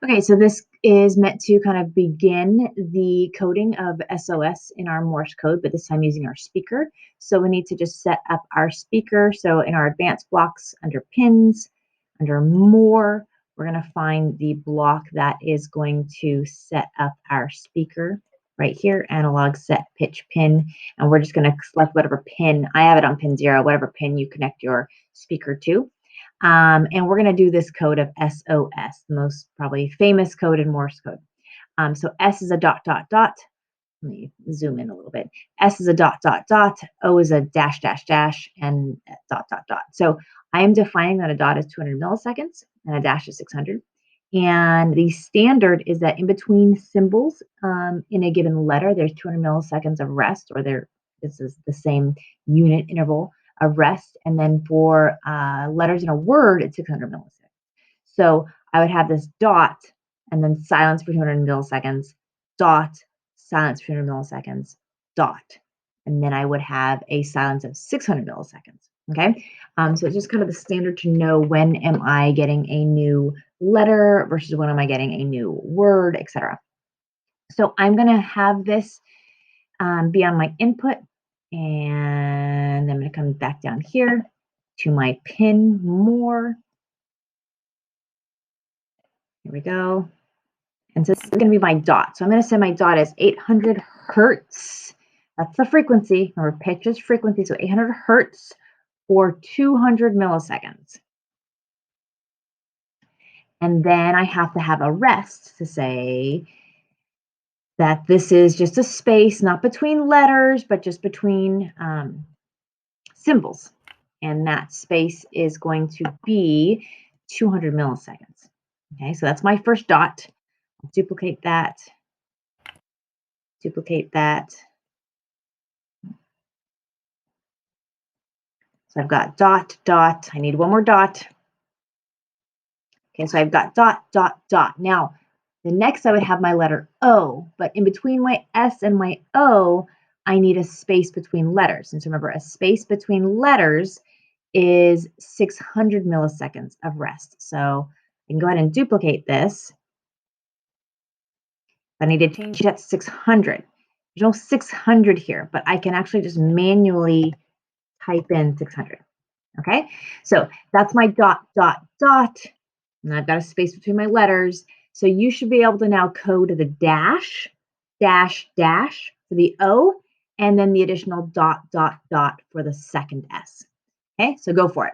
Okay, so this is meant to kind of begin the coding of SOS in our Morse code, but this time using our speaker. So we need to just set up our speaker. So in our advanced blocks under pins, under more, we're going to find the block that is going to set up our speaker right here, analog set pitch pin. And we're just going to select whatever pin. I have it on pin 0, whatever pin you connect your speaker to. And we're going to do this code of SOS, the most probably famous code in Morse code. So S is a dot, dot, dot. Let me zoom in a little bit. S is a dot, dot, dot. O is a dash, dash, dash, and dot, dot, dot. So I am defining that a dot is 200 milliseconds and a dash is 600. And the standard is that in between symbols in a given letter, there's 200 milliseconds of rest, or this is the same unit interval of rest. And then for letters in a word, it's 600 milliseconds. So I would have this dot and then silence for 200 milliseconds, dot, silence for 200 milliseconds, dot. And then I would have a silence of 600 milliseconds. Okay. So it's just kind of the standard to know when am I getting a new letter versus when am I getting a new word, etc. So I'm going to have this be on my input, and I'm going to come back down here to my pin more. Here we go. And so this is going to be my dot. So I'm going to say my dot is 800 hertz. That's the frequency. Remember, pitch is frequency. So 800 hertz or 200 milliseconds. And then I have to have a rest to say that this is just a space, not between letters, but just between symbols. And that space is going to be 200 milliseconds. Okay, so that's my first dot. I'll duplicate that. Duplicate that. So I've got dot, dot. I need one more dot. Okay, so I've got dot, dot, dot. Now, the next I would have my letter O, but in between my S and my O, I need a space between letters. And so remember, a space between letters is 600 milliseconds of rest. So I can go ahead and duplicate this. I need to change that to 600. There's no 600 here, but I can actually just manually type in 600. Okay, so that's my dot, dot, dot. And I've got a space between my letters. So you should be able to now code the dash, dash, dash for the O, and then the additional dot, dot, dot for the second S. Okay, so go for it.